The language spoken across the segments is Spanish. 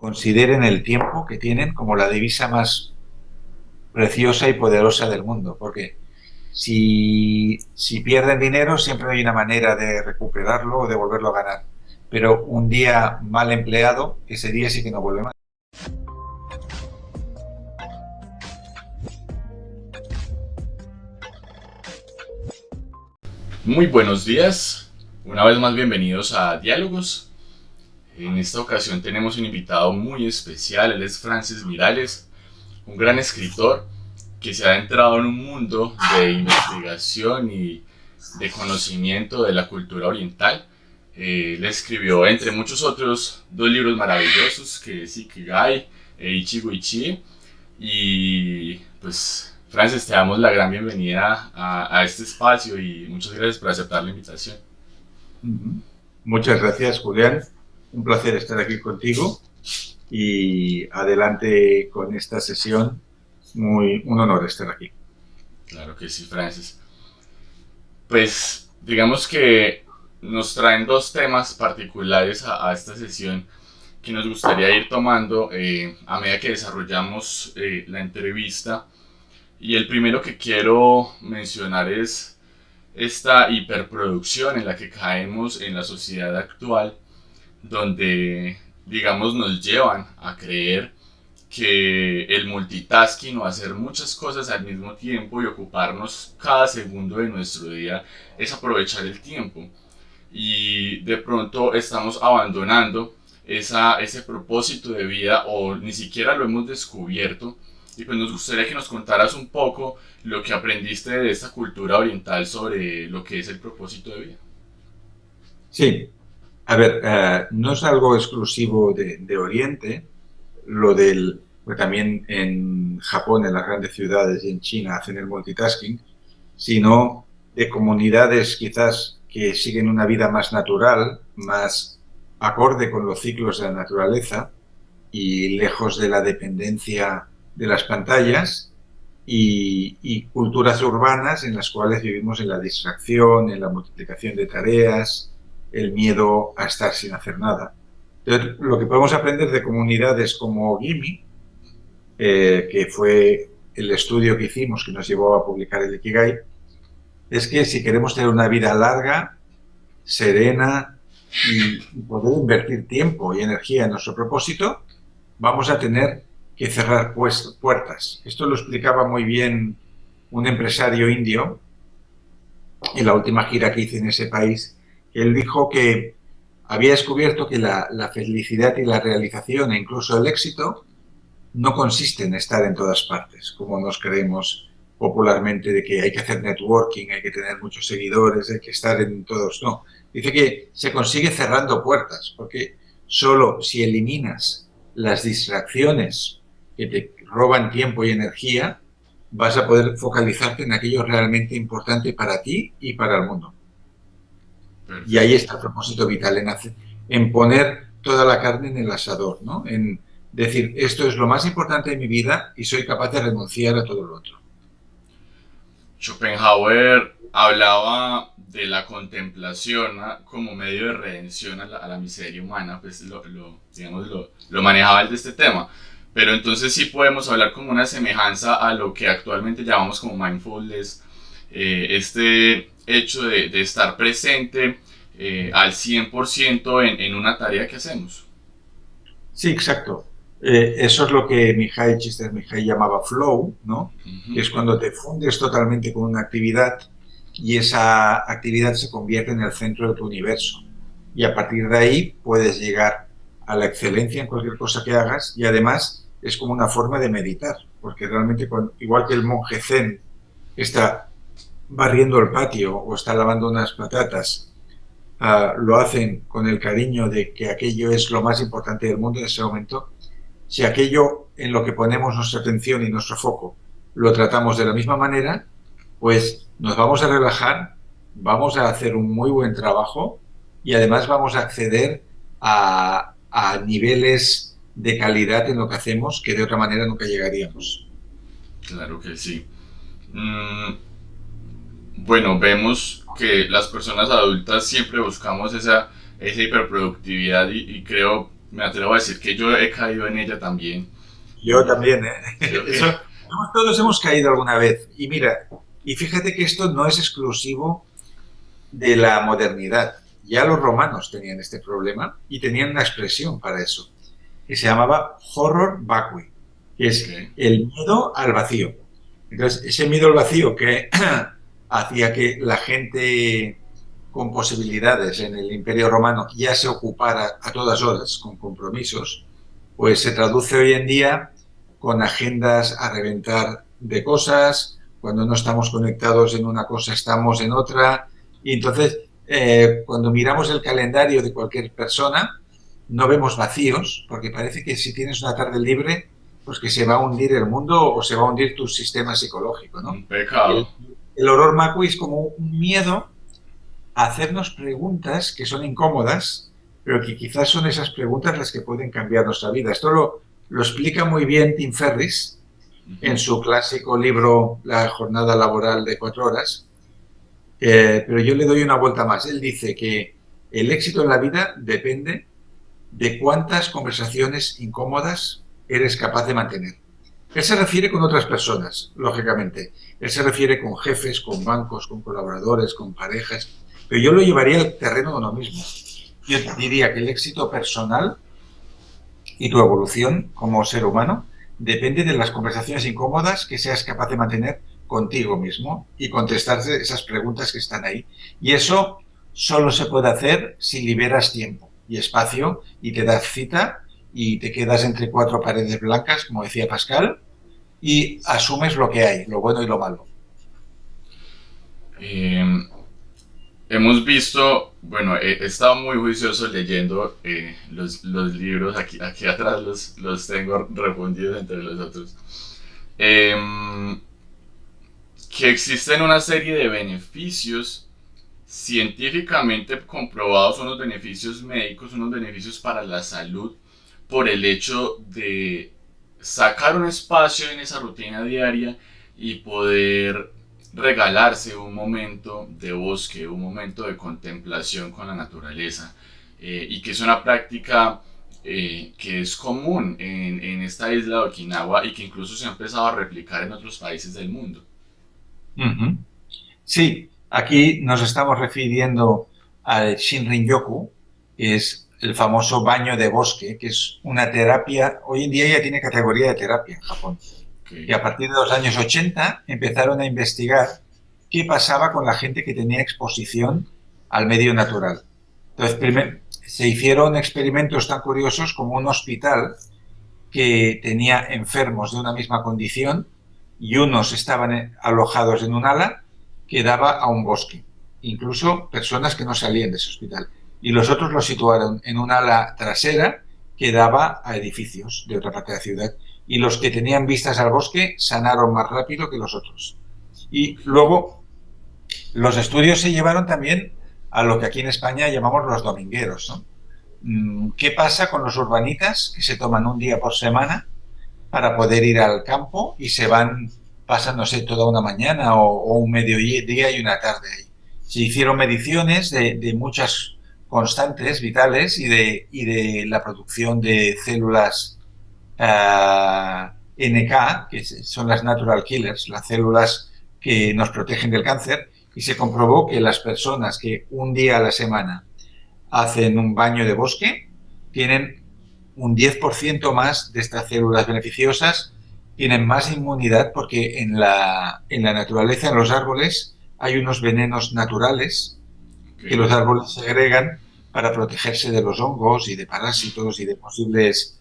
consideren el tiempo que tienen como la divisa más preciosa y poderosa del mundo, porque si pierden dinero siempre hay una manera de recuperarlo o de volverlo a ganar, pero un día mal empleado, ese día sí que no vuelve más. Muy buenos días, una vez más bienvenidos a Diálogos. En esta ocasión tenemos un invitado muy especial, él es Francis Miralles, un gran escritor que se ha adentrado en un mundo de investigación y de conocimiento de la cultura oriental. Él escribió, entre muchos otros, dos libros maravillosos, que es Ikigai e Ichigo Ichi. Y pues, Francis, te damos la gran bienvenida a este espacio y muchas gracias por aceptar la invitación. Muchas gracias, Julián. Un placer estar aquí contigo y adelante con esta sesión. Un honor estar aquí. Claro que sí, Francis. Pues digamos que nos traen dos temas particulares a esta sesión que nos gustaría ir tomando a medida que desarrollamos la entrevista. Y el primero que quiero mencionar es esta hiperproducción en la que caemos en la sociedad actual, donde, digamos, nos llevan a creer que el multitasking o hacer muchas cosas al mismo tiempo y ocuparnos cada segundo de nuestro día es aprovechar el tiempo. Y de pronto estamos abandonando ese propósito de vida o ni siquiera lo hemos descubierto. Y pues nos gustaría que nos contaras un poco lo que aprendiste de esta cultura oriental sobre lo que es el propósito de vida. Sí, a ver, no es algo exclusivo de Oriente, lo del, pues también en Japón, en las grandes ciudades y en China hacen el multitasking, sino de comunidades quizás que siguen una vida más natural, más acorde con los ciclos de la naturaleza y lejos de la dependencia de las pantallas y culturas urbanas en las cuales vivimos en la distracción, en la multiplicación de tareas, el miedo a estar sin hacer nada. Entonces, lo que podemos aprender de comunidades como Gimi, que fue el estudio que hicimos que nos llevó a publicar el Ikigai, es que si queremos tener una vida larga, serena y poder invertir tiempo y energía en nuestro propósito, vamos a tener que cerrar puertas. Esto lo explicaba muy bien un empresario indio en la última gira que hice en ese país. Él dijo que había descubierto que la felicidad y la realización e incluso el éxito no consiste en estar en todas partes, como nos creemos popularmente de que hay que hacer networking, hay que tener muchos seguidores, hay que estar en todos. No, dice que se consigue cerrando puertas, porque solo si eliminas las distracciones que te roban tiempo y energía, vas a poder focalizarte en aquello realmente importante para ti y para el mundo. Y ahí Perfecto. está el propósito vital, en poner toda la carne en el asador, ¿no? En decir, esto es lo más importante de mi vida y soy capaz de renunciar a todo lo otro. Schopenhauer hablaba de la contemplación, ¿no?, como medio de redención a la miseria humana, pues digamos, lo manejaba el de este tema. Pero entonces sí podemos hablar como una semejanza a lo que actualmente llamamos como mindfulness, este hecho de estar presente al 100% en una tarea que hacemos. Sí, exacto. Eso es lo que Csikszentmihalyi llamaba flow, ¿no? Que Ujú. es cuando te fundes totalmente con una actividad y esa actividad se convierte en el centro de tu universo. Y a partir de ahí puedes llegar a la excelencia en cualquier cosa que hagas y además es como una forma de meditar, porque realmente igual que el monje zen está barriendo el patio o está lavando unas patatas, lo hacen con el cariño de que aquello es lo más importante del mundo en ese momento. Si aquello en lo que ponemos nuestra atención y nuestro foco lo tratamos de la misma manera, pues nos vamos a relajar, vamos a hacer un muy buen trabajo y además vamos a acceder a niveles de calidad en lo que hacemos que de otra manera nunca llegaríamos. Claro que sí. Mm, bueno, vemos que las personas adultas siempre buscamos esa hiperproductividad y creo me atrevo a decir que yo he caído en ella también. Yo también, ¿eh? Creo que Eso, todos hemos caído alguna vez. Y mira, y fíjate que esto no es exclusivo de la modernidad. Ya los romanos tenían este problema y tenían una expresión para eso, que se llamaba horror vacui, que es okay. el miedo al vacío. Entonces, ese miedo al vacío que hacía que la gente con posibilidades en el Imperio Romano ya se ocupara a todas horas con compromisos, pues se traduce hoy en día con agendas a reventar de cosas, cuando no estamos conectados en una cosa estamos en otra, y entonces cuando miramos el calendario de cualquier persona no vemos vacíos, porque parece que si tienes una tarde libre, pues que se va a hundir el mundo o se va a hundir tu sistema psicológico, ¿no? Un Y pecado. el horror macui es como un miedo a hacernos preguntas que son incómodas, pero que quizás son esas preguntas las que pueden cambiar nuestra vida. Esto lo explica muy bien Tim Ferriss en Ujú. su clásico libro La jornada laboral de 4 horas, pero yo le doy una vuelta más. Él dice que el éxito en la vida depende de cuántas conversaciones incómodas eres capaz de mantener. Él se refiere con otras personas, lógicamente. Él se refiere con jefes, con bancos, con colaboradores, con parejas. Pero yo lo llevaría al terreno de uno mismo. Yo diría que el éxito personal y tu evolución como ser humano depende de las conversaciones incómodas que seas capaz de mantener contigo mismo y contestarse esas preguntas que están ahí. Y eso solo se puede hacer si liberas tiempo y espacio y te das cita y te quedas entre cuatro paredes blancas, como decía Pascal, y asumes lo que hay, lo bueno y lo malo. Eh, Hemos visto, bueno, he estado muy juicioso leyendo los libros, aquí atrás los tengo respondidos entre los otros, eh, que existen una serie de beneficios científicamente comprobados, unos beneficios médicos, unos beneficios para la salud, por el hecho de sacar un espacio en esa rutina diaria y poder regalarse un momento de bosque, un momento de contemplación con la naturaleza, y que es una práctica que es común en esta isla de Okinawa y que incluso se ha empezado a replicar en otros países del mundo. Uh -huh. Sí, aquí nos estamos refiriendo al Shinrin-yoku, que es el famoso baño de bosque, que es una terapia, hoy en día ya tiene categoría de terapia en Japón. Y Okay. a partir de los años 80 empezaron a investigar qué pasaba con la gente que tenía exposición al medio natural. Entonces, se hicieron experimentos tan curiosos como un hospital que tenía enfermos de una misma condición y unos estaban alojados en un ala que daba a un bosque, incluso personas que no salían de ese hospital. Y los otros los situaron en un ala trasera que daba a edificios de otra parte de la ciudad. Y los que tenían vistas al bosque sanaron más rápido que los otros. Y luego los estudios se llevaron también a lo que aquí en España llamamos los domingueros, ¿no? ¿Qué pasa con los urbanitas que se toman un día por semana para poder ir al campo y se van pasándose toda una mañana o un mediodía y una tarde ahí? Se hicieron mediciones de muchas constantes vitales y de la producción de células NK, que son las natural killers, las células que nos protegen del cáncer, y se comprobó que las personas que un día a la semana hacen un baño de bosque tienen un 10% más de estas células beneficiosas, tienen más inmunidad porque en la naturaleza, en los árboles, hay unos venenos naturales que Okay. los árboles segregan para protegerse de los hongos y de parásitos y de posibles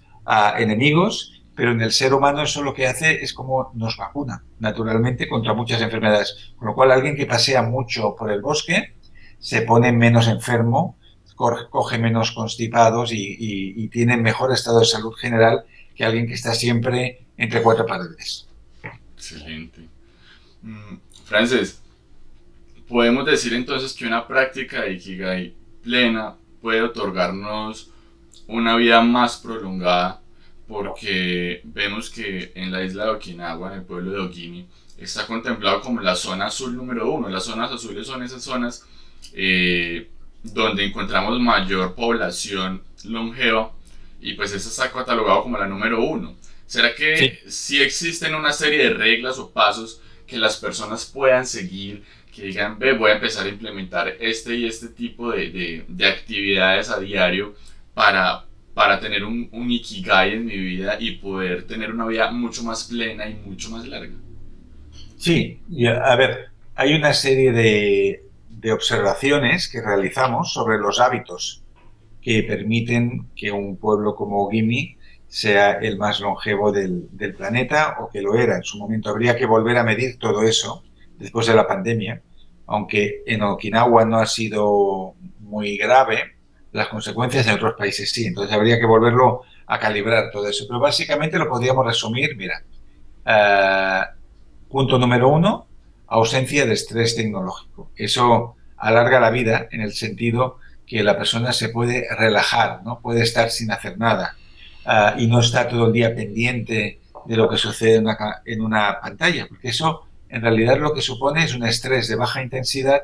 enemigos, pero en el ser humano eso lo que hace es como nos vacuna naturalmente contra muchas enfermedades. Con lo cual alguien que pasea mucho por el bosque se pone menos enfermo, coge menos constipados y tiene mejor estado de salud general que alguien que está siempre entre cuatro paredes. Excelente. Frances, podemos decir entonces que una práctica de Ikigai plena puede otorgarnos una vida más prolongada, porque vemos que en la isla de Okinawa, en el pueblo de Ogimi, está contemplado como la zona azul número uno. Las zonas azules son esas zonas donde encontramos mayor población longeva, y pues esa está catalogado como la número uno. ¿Será Sí, que sí existen una serie de reglas o pasos que las personas puedan seguir, que digan, ve, voy a empezar a implementar este y este tipo de actividades a diario para, para tener un ikigai en mi vida y poder tener una vida mucho más plena y mucho más larga? sí. Y a ver, hay una serie de observaciones que realizamos sobre los hábitos que permiten que un pueblo como Gimi sea el más longevo del planeta o que lo era en su momento. Habría que volver a medir todo eso después de la pandemia, aunque en Okinawa no ha sido muy grave, las consecuencias en otros países sí. Entonces habría que volverlo a calibrar todo eso. Pero básicamente lo podríamos resumir, mira, eh, punto número uno, ausencia de estrés tecnológico. Eso alarga la vida en el sentido que la persona se puede relajar, ¿no? Puede estar sin hacer nada y no está todo el día pendiente de lo que sucede en una pantalla, porque eso en realidad lo que supone es un estrés de baja intensidad,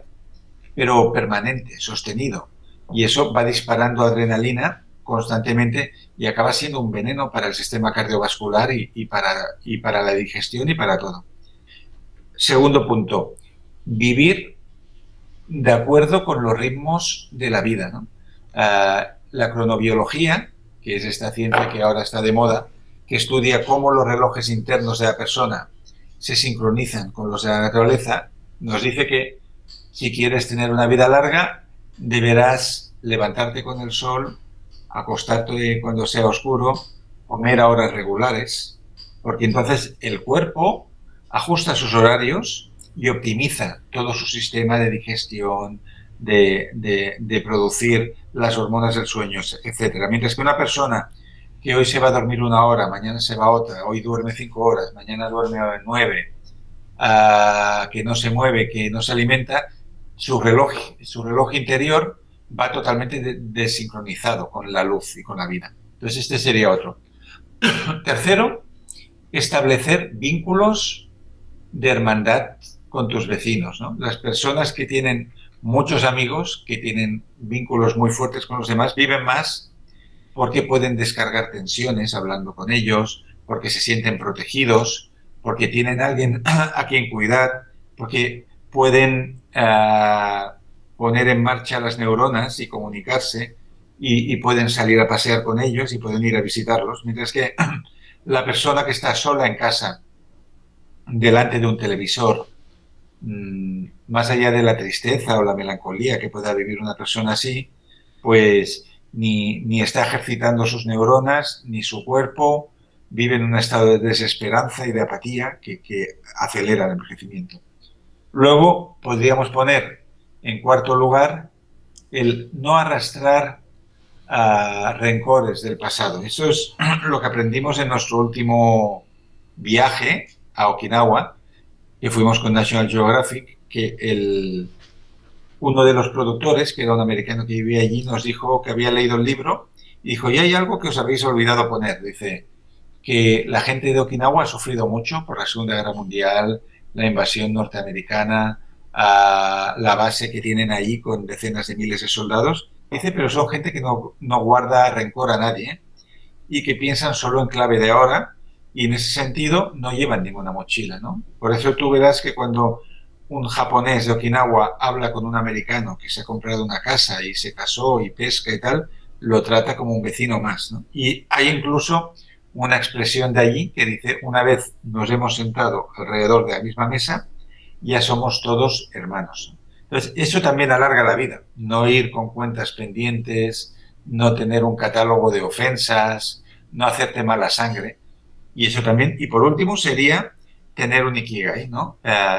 pero permanente, sostenido. Y eso va disparando adrenalina constantemente y acaba siendo un veneno para el sistema cardiovascular y para la digestión y para todo. Segundo punto, vivir de acuerdo con los ritmos de la vida, ¿no? La cronobiología, que es esta ciencia que ahora está de moda, que estudia cómo los relojes internos de la persona se sincronizan con los de la naturaleza, nos dice que si quieres tener una vida larga, deberás levantarte con el sol, acostarte cuando sea oscuro, comer a horas regulares, porque entonces el cuerpo ajusta sus horarios y optimiza todo su sistema de digestión, de producir las hormonas del sueño, etcétera. Mientras que una persona que hoy se va a dormir una hora, mañana se va a otra, hoy duerme 5 horas, mañana duerme 9, que no se mueve, que no se alimenta, su reloj interior va totalmente desincronizado con la luz y con la vida. Entonces este sería otro. Tercero, establecer vínculos de hermandad con tus vecinos, ¿no? Las personas que tienen muchos amigos, que tienen vínculos muy fuertes con los demás, viven más porque pueden descargar tensiones hablando con ellos, porque se sienten protegidos, porque tienen alguien a quien cuidar, porque pueden poner en marcha las neuronas y comunicarse y pueden salir a pasear con ellos y pueden ir a visitarlos, mientras que la persona que está sola en casa delante de un televisor, más allá de la tristeza o la melancolía que pueda vivir una persona así, pues ni está ejercitando sus neuronas, ni su cuerpo, vive en un estado de desesperanza y de apatía que acelera el envejecimiento. Luego podríamos poner en cuarto lugar el no arrastrar a rencores del pasado. Eso es lo que aprendimos en nuestro último viaje a Okinawa, que fuimos con National Geographic, que uno de los productores, que era un americano que vivía allí, nos dijo que había leído el libro y dijo, y hay algo que os habéis olvidado poner. Dice que la gente de Okinawa ha sufrido mucho por la Segunda Guerra Mundial, la invasión norteamericana, la base que tienen allí con decenas de miles de soldados. Dice, pero son gente que no guarda rencor a nadie, ¿eh? Y que piensan solo en clave de ahora y en ese sentido no llevan ninguna mochila, ¿no? Por eso tú verás que cuando un japonés de Okinawa habla con un americano que se ha comprado una casa y se casó y pesca y tal, lo trata como un vecino más, ¿no? Y hay incluso una expresión de allí que dice, una vez nos hemos sentado alrededor de la misma mesa, ya somos todos hermanos. Entonces, eso también alarga la vida, no ir con cuentas pendientes, no tener un catálogo de ofensas, no hacerte mala sangre. Y eso también, y por último, sería tener un ikigai, ¿no?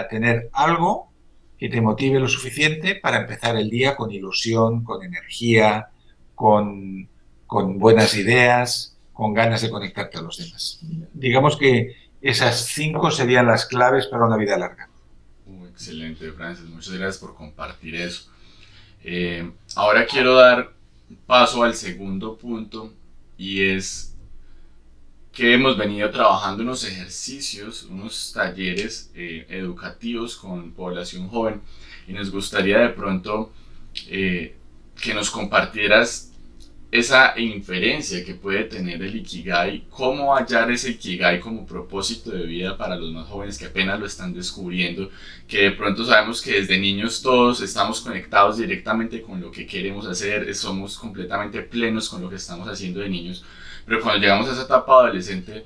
Tener algo que te motive lo suficiente para empezar el día con ilusión, con energía, con, con buenas ideas, con ganas de conectarte a los demás. Digamos que esas 5 serían las claves para una vida larga. Excelente, Francis. Muchas gracias por compartir eso. Ahora quiero dar paso al segundo punto y es que hemos venido trabajando unos ejercicios, unos talleres educativos con población joven y nos gustaría de pronto que nos compartieras esa inferencia que puede tener el Ikigai, cómo hallar ese Ikigai como propósito de vida para los más jóvenes que apenas lo están descubriendo, que de pronto sabemos que desde niños todos estamos conectados directamente con lo que queremos hacer, somos completamente plenos con lo que estamos haciendo de niños, pero cuando llegamos a esa etapa adolescente,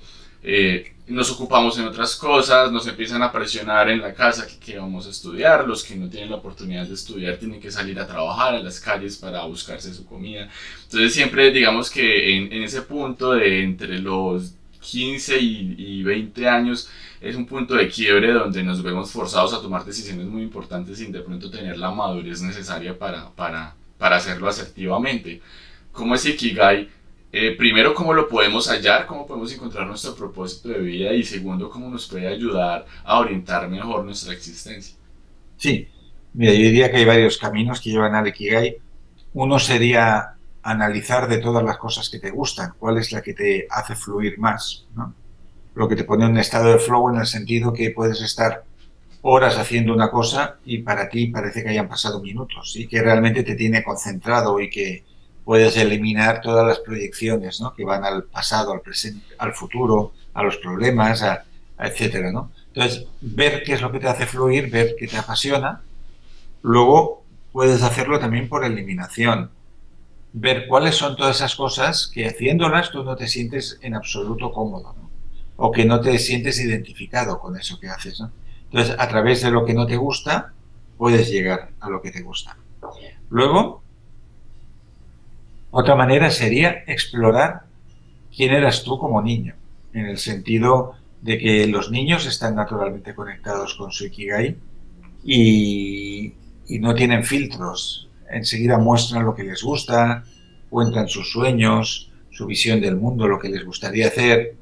nos ocupamos en otras cosas, nos empiezan a presionar en la casa que vamos a estudiar, los que no tienen la oportunidad de estudiar tienen que salir a trabajar a las calles para buscarse su comida. Entonces siempre digamos que en ese punto de entre los 15 y 20 años es un punto de quiebre donde nos vemos forzados a tomar decisiones muy importantes sin de pronto tener la madurez necesaria para hacerlo asertivamente. ¿Cómo es Ikigai? Primero, cómo lo podemos hallar, cómo podemos encontrar nuestro propósito de vida y segundo, cómo nos puede ayudar a orientar mejor nuestra existencia. Sí, mira, yo diría que hay varios caminos que llevan al Ikigai. Uno sería analizar de todas las cosas que te gustan, cuál es la que te hace fluir más, ¿no? Lo que te pone en un estado de flow en el sentido que puedes estar horas haciendo una cosa y para ti parece que hayan pasado minutos y que realmente te tiene concentrado y que puedes eliminar todas las proyecciones, ¿no? Que van al pasado, al presente, al futuro, a los problemas, etcétera, ¿no? Entonces, ver qué es lo que te hace fluir, ver qué te apasiona. Luego, puedes hacerlo también por eliminación. Ver cuáles son todas esas cosas que haciéndolas tú no te sientes en absoluto cómodo, ¿no? O que no te sientes identificado con eso que haces, ¿no? Entonces, a través de lo que no te gusta, puedes llegar a lo que te gusta. Luego, otra manera sería explorar quién eras tú como niño, en el sentido de que los niños están naturalmente conectados con su Ikigai y, y no tienen filtros. Enseguida muestran lo que les gusta, cuentan sus sueños, su visión del mundo, lo que les gustaría hacer,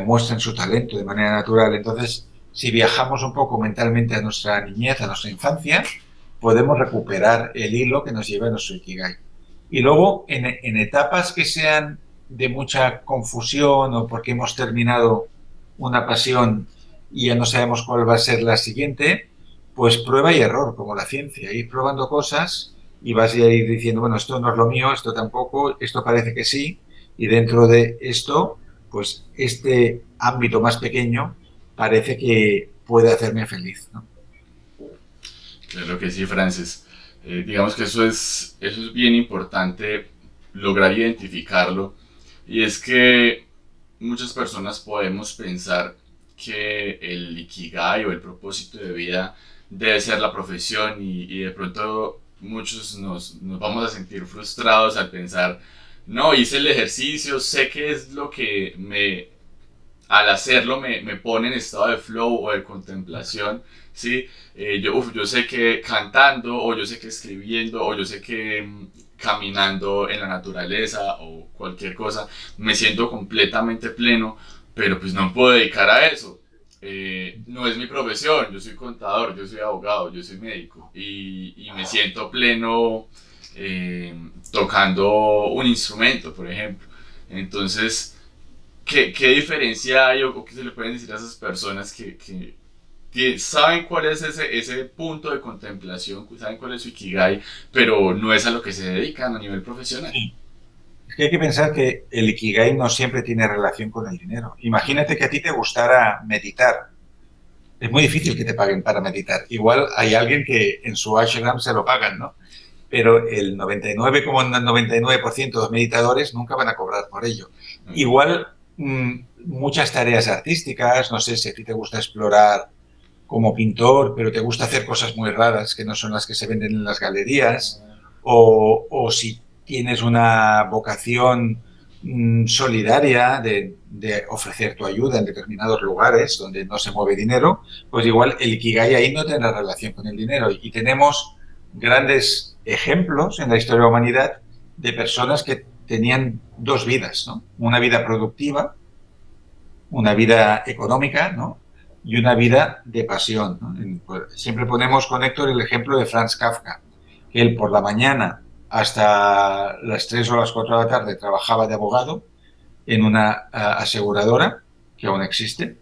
muestran su talento de manera natural. Entonces, si viajamos un poco mentalmente a nuestra niñez, a nuestra infancia, podemos recuperar el hilo que nos lleva a nuestro Ikigai. Y luego, en etapas que sean de mucha confusión o porque hemos terminado una pasión y ya no sabemos cuál va a ser la siguiente, pues prueba y error, como la ciencia, ir probando cosas y vas a ir diciendo, bueno, esto no es lo mío, esto tampoco, esto parece que sí, y dentro de esto, pues este ámbito más pequeño parece que puede hacerme feliz, ¿no? Claro que sí, Francis. Digamos que eso es bien importante lograr identificarlo. Y es que muchas personas podemos pensar que el Ikigai o el propósito de vida debe ser la profesión y de pronto muchos nos vamos a sentir frustrados al pensar, no, hice el ejercicio, sé qué es lo que al hacerlo me pone en estado de flow o de contemplación, ¿sí? Yo sé que cantando, o yo sé que escribiendo, o yo sé que caminando en la naturaleza o cualquier cosa, me siento completamente pleno, pero pues no me puedo dedicar a eso. No es mi profesión, yo soy contador, yo soy abogado, yo soy médico y me siento pleno tocando un instrumento, por ejemplo. Entonces, ¿qué diferencia hay o qué se le pueden decir a esas personas que saben cuál es ese punto de contemplación, saben cuál es su Ikigai, pero no es a lo que se dedican a nivel profesional? Sí. Es que hay que pensar que el Ikigai no siempre tiene relación con el dinero. Imagínate que a ti te gustara meditar. Es muy difícil que te paguen para meditar. Igual hay alguien que en su ashram se lo pagan, ¿no? Pero el 99,99% de los meditadores nunca van a cobrar por ello. Igual muchas tareas artísticas, no sé si a ti te gusta explorar como pintor, pero te gusta hacer cosas muy raras que no son las que se venden en las galerías, o si tienes una vocación solidaria de ofrecer tu ayuda en determinados lugares donde no se mueve dinero, pues igual el Ikigai ahí no tiene relación con el dinero. Y tenemos grandes ejemplos en la historia de la humanidad de personas que tenían dos vidas, ¿no? Una vida productiva, una vida económica, ¿no? Y una vida de pasión, ¿no? Siempre ponemos con Héctor el ejemplo de Franz Kafka, que él por la mañana hasta las 3 o las 4 de la tarde trabajaba de abogado en una aseguradora que aún existe,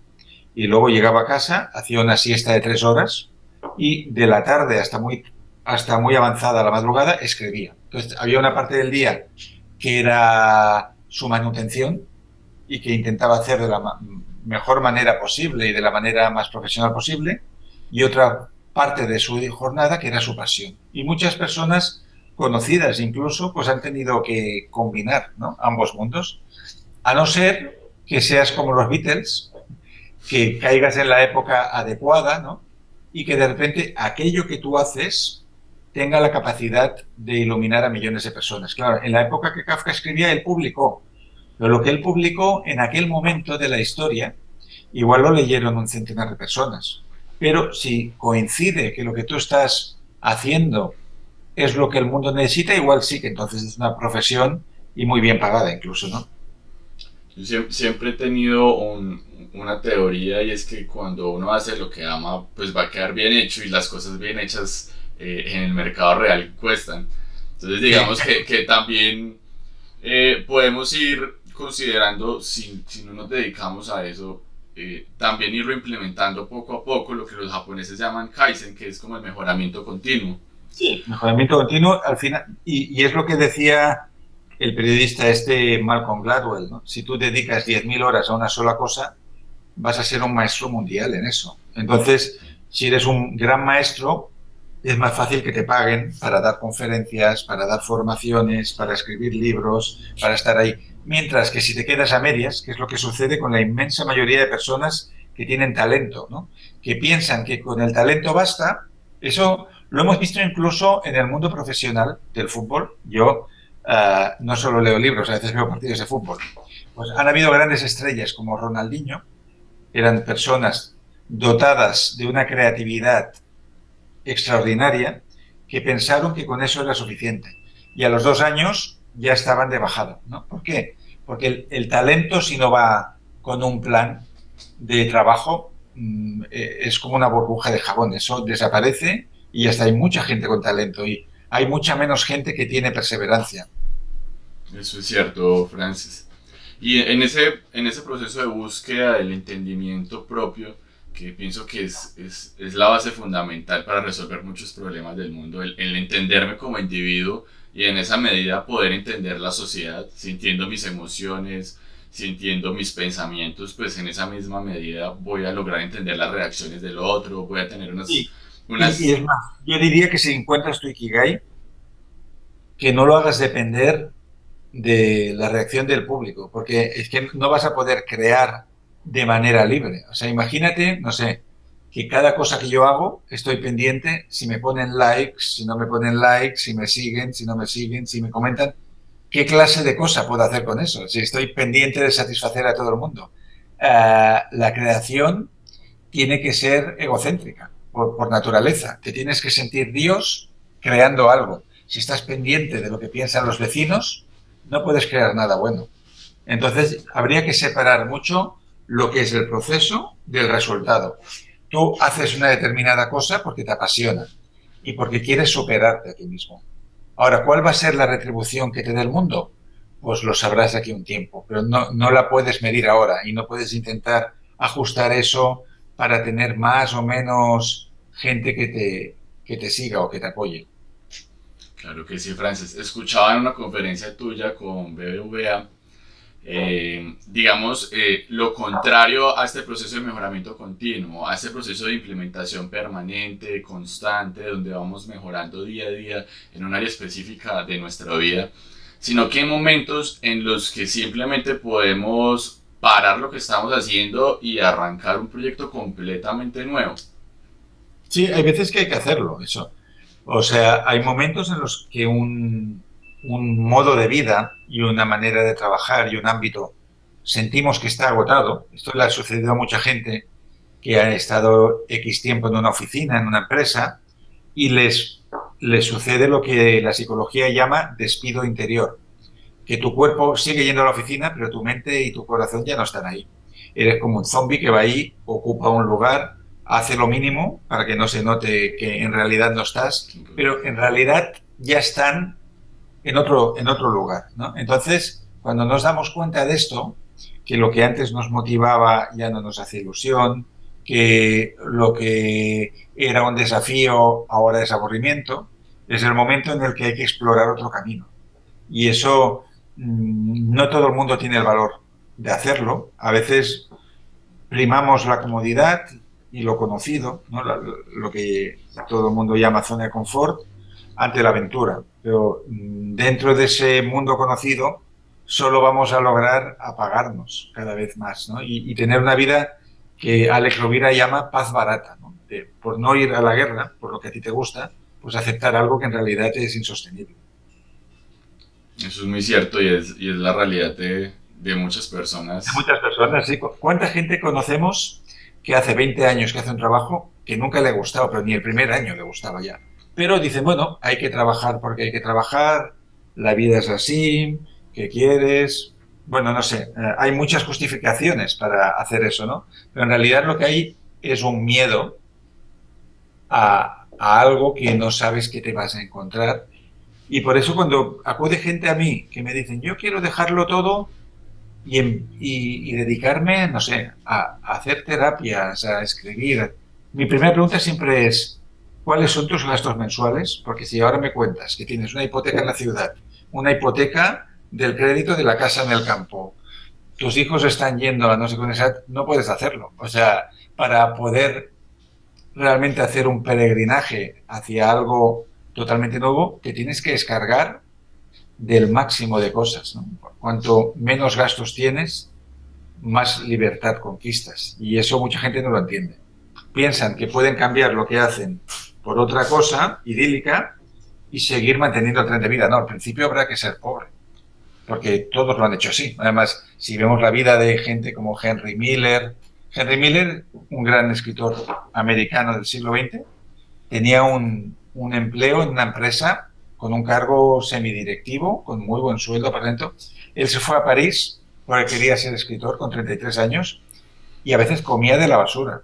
y luego llegaba a casa, hacía una siesta de 3 horas y de la tarde hasta muy avanzada la madrugada escribía. Entonces había una parte del día que era su manutención y que intentaba hacer de la mejor manera posible y de la manera más profesional posible, y otra parte de su jornada que era su pasión. Y muchas personas conocidas incluso pues han tenido que combinar, ¿no?, ambos mundos, a no ser que seas como los Beatles, que caigas en la época adecuada, ¿no?, y que de repente aquello que tú haces tenga la capacidad de iluminar a millones de personas. Claro, en la época que Kafka escribía, él publicó, pero lo que él publicó en aquel momento de la historia, igual lo leyeron un centenar de personas. Pero si coincide que lo que tú estás haciendo es lo que el mundo necesita, igual sí que entonces es una profesión y muy bien pagada incluso, ¿no? Yo siempre he tenido una teoría, y es que cuando uno hace lo que ama, pues va a quedar bien hecho, y las cosas bien hechas en el mercado real cuestan. Entonces digamos que también podemos ir considerando, si no nos dedicamos a eso, también irlo implementando poco a poco, lo que los japoneses llaman Kaizen, que es como el mejoramiento continuo. Sí, mejoramiento continuo al final, y es lo que decía el periodista Malcolm Gladwell, ¿no? Si tú dedicas 10.000 horas a una sola cosa, vas a ser un maestro mundial en eso. Entonces, si eres un gran maestro, es más fácil que te paguen para dar conferencias, para dar formaciones, para escribir libros, para estar ahí. Mientras que si te quedas a medias, que es lo que sucede con la inmensa mayoría de personas que tienen talento, ¿no?, que piensan que con el talento basta. Eso lo hemos visto incluso en el mundo profesional del fútbol. Yo no solo leo libros, a veces veo partidos de fútbol. Pues han habido grandes estrellas como Ronaldinho, eran personas dotadas de una creatividad extraordinaria, que pensaron que con eso era suficiente. Y a los 2 años ya estaban de bajada, ¿no? ¿Por qué? Porque el talento, si no va con un plan de trabajo, es como una burbuja de jabón. Eso desaparece y hasta hay mucha gente con talento y hay mucha menos gente que tiene perseverancia. Eso es cierto, Francis. Y en ese proceso de búsqueda del entendimiento propio, que pienso que es la base fundamental para resolver muchos problemas del mundo, el entenderme como individuo, y en esa medida poder entender la sociedad, sintiendo mis emociones, sintiendo mis pensamientos, pues en esa misma medida voy a lograr entender las reacciones del otro, voy a tener Y, y unas. es más, yo diría que si encuentras tu Ikigai, que no lo hagas depender de la reacción del público, porque es que no vas a poder crear de manera libre. O sea, imagínate, no sé, que cada cosa que yo hago estoy pendiente si me ponen likes, si no me ponen likes, si me siguen, si no me siguen, si me comentan. ¿Qué clase de cosa puedo hacer con eso? Si estoy pendiente de satisfacer a todo el mundo. La creación tiene que ser egocéntrica, por naturaleza. Te tienes que sentir Dios creando algo. Si estás pendiente de lo que piensan los vecinos, no puedes crear nada bueno. Entonces, habría que separar mucho lo que es el proceso del resultado. Tú haces una determinada cosa porque te apasiona y porque quieres superarte a ti mismo. Ahora, ¿cuál va a ser la retribución que te dé el mundo? Pues lo sabrás de aquí a un tiempo, pero no la puedes medir ahora y no puedes intentar ajustar eso para tener más o menos gente que te siga o que te apoye. Claro que sí, Francis. Escuchaba en una conferencia tuya con BBVA, digamos, lo contrario a este proceso de mejoramiento continuo, a este proceso de implementación permanente, constante, donde vamos mejorando día a día en un área específica de nuestra vida, sino que hay momentos en los que simplemente podemos parar lo que estamos haciendo y arrancar un proyecto completamente nuevo. Sí, hay veces que hay que hacerlo, eso. O sea, hay momentos en los que un modo de vida y una manera de trabajar y un ámbito sentimos que está agotado. Esto le ha sucedido a mucha gente que ha estado X tiempo en una oficina, en una empresa, y les sucede lo que la psicología llama despido interior, que tu cuerpo sigue yendo a la oficina, pero tu mente y tu corazón ya no están ahí. Eres como un zombie que va ahí, ocupa un lugar, hace lo mínimo para que no se note que en realidad no estás, pero en realidad ya están en otro lugar, ¿no? Entonces, cuando nos damos cuenta de esto, que lo que antes nos motivaba ya no nos hace ilusión, que lo que era un desafío ahora es aburrimiento, es el momento en el que hay que explorar otro camino. Y eso no todo el mundo tiene el valor de hacerlo. A veces primamos la comodidad y lo conocido, ¿no? Lo que todo el mundo llama zona de confort, ante la aventura. Pero dentro de ese mundo conocido solo vamos a lograr apagarnos cada vez más, ¿no? Y tener una vida que Alex Rovira llama paz barata, ¿no? Por no ir a la guerra, por lo que a ti te gusta, pues aceptar algo que en realidad es insostenible. Eso es muy cierto y es la realidad de muchas De personas. muchas personas, sí. ¿Cuánta gente conocemos que hace 20 años que hace un trabajo que nunca le ha gustado, pero ni el primer año le gustaba ya? Pero dicen, bueno, hay que trabajar porque hay que trabajar, la vida es así, ¿qué quieres? Bueno, no sé, hay muchas justificaciones para hacer eso, ¿no? Pero en realidad lo que hay es un miedo a algo que no sabes que te vas a encontrar. Y por eso cuando acude gente a mí que me dicen, yo quiero dejarlo todo y dedicarme, no sé, a hacer terapias, a escribir. Mi primera pregunta siempre es, ¿cuáles son tus gastos mensuales? Porque si ahora me cuentas que tienes una hipoteca en la ciudad, una hipoteca del crédito de la casa en el campo, tus hijos están yendo a no sé con esa, no puedes hacerlo. O sea, para poder realmente hacer un peregrinaje hacia algo totalmente nuevo, te tienes que descargar del máximo de cosas, ¿no? Cuanto menos gastos tienes, más libertad conquistas. Y eso mucha gente no lo entiende. Piensan que pueden cambiar lo que hacen por otra cosa idílica y seguir manteniendo el tren de vida. No, al principio habrá que ser pobre, porque todos lo han hecho así. Además, si vemos la vida de gente como Henry Miller, un gran escritor americano del siglo XX, tenía un empleo en una empresa con un cargo semidirectivo, con muy buen sueldo, por ejemplo. Él se fue a París porque quería ser escritor con 33 años y a veces comía de la basura.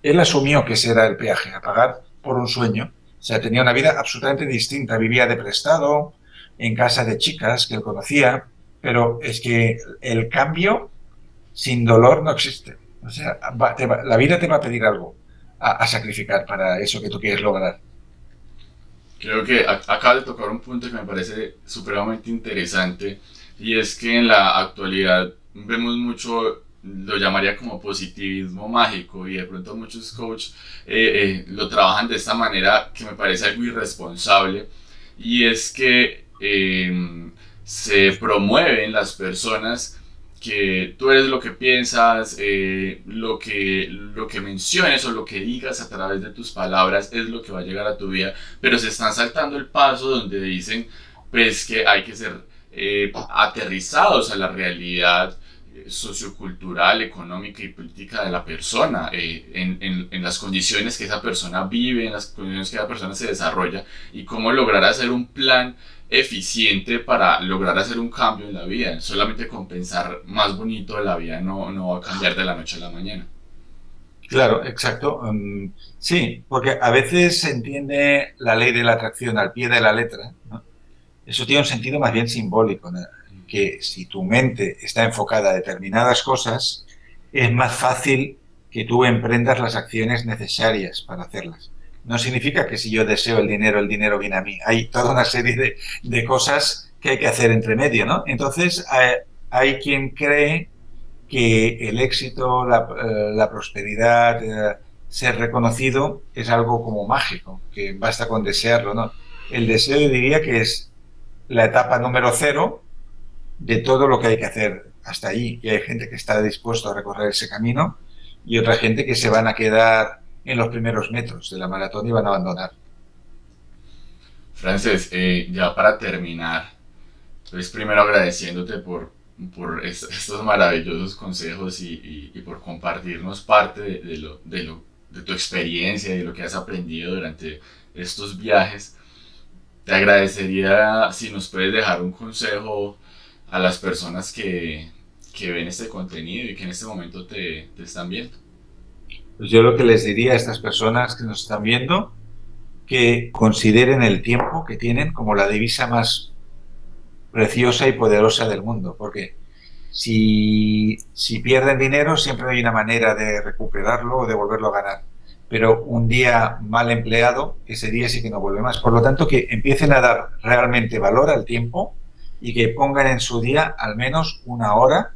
Él asumió que ese era el peaje, a pagar por un sueño. O sea, tenía una vida absolutamente distinta. Vivía de prestado, en casa de chicas que él conocía, pero es que el cambio sin dolor no existe. O sea, la vida te va a pedir algo a sacrificar para eso que tú quieres lograr. Creo que acaba de tocar un punto que me parece supremamente interesante y es que en la actualidad vemos mucho, lo llamaría como positivismo mágico y de pronto muchos coaches lo trabajan de esta manera que me parece algo irresponsable y es que se promueven las personas que tú eres lo que piensas, lo que menciones o lo que digas a través de tus palabras es lo que va a llegar a tu vida, pero se están saltando el paso donde dicen pues que hay que ser aterrizados a la realidad sociocultural, económica y política de la persona, en las condiciones que esa persona vive, en las condiciones que esa persona se desarrolla y cómo lograr hacer un plan eficiente para lograr hacer un cambio en la vida. Solamente con pensar más bonito de la vida no va a cambiar de la noche a la mañana. Claro, exacto. Sí, porque a veces se entiende la ley de la atracción al pie de la letra, ¿no? Eso tiene un sentido más bien simbólico, ¿no? Que si tu mente está enfocada a determinadas cosas, es más fácil que tú emprendas las acciones necesarias para hacerlas. No significa que si yo deseo el dinero viene a mí. Hay toda una serie de cosas que hay que hacer entre medio, ¿no? Entonces, hay quien cree que el éxito, la prosperidad, ser reconocido es algo como mágico, que basta con desearlo, ¿no? El deseo yo diría que es la etapa número cero de todo lo que hay que hacer hasta allí. Y hay gente que está dispuesto a recorrer ese camino y otra gente que se van a quedar en los primeros metros de la maratón y van a abandonar. Frances, ya para terminar, pues primero agradeciéndote por estos maravillosos consejos y por compartirnos parte de tu experiencia y de lo que has aprendido durante estos viajes. Te agradecería si nos puedes dejar un consejo a las personas que ven este contenido y que en este momento te están viendo. Pues yo lo que les diría a estas personas que nos están viendo, que consideren el tiempo que tienen como la divisa más preciosa y poderosa del mundo, porque si pierden dinero siempre hay una manera de recuperarlo o de volverlo a ganar, pero un día mal empleado, ese día sí que no vuelve más. Por lo tanto, que empiecen a dar realmente valor al tiempo y que pongan en su día al menos una hora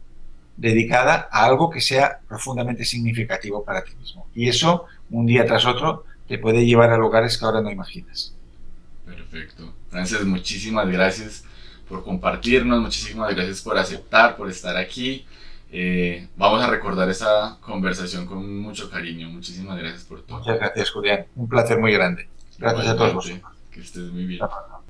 dedicada a algo que sea profundamente significativo para ti mismo. Y eso, un día tras otro, te puede llevar a lugares que ahora no imaginas. Perfecto. Frances, muchísimas gracias por compartirnos, muchísimas gracias por aceptar, por estar aquí. Vamos a recordar esa conversación con mucho cariño. Muchísimas gracias por todo. Muchas gracias, Julián. Un placer muy grande. Gracias a todos vosotros. Que estés muy bien. Hasta pronto.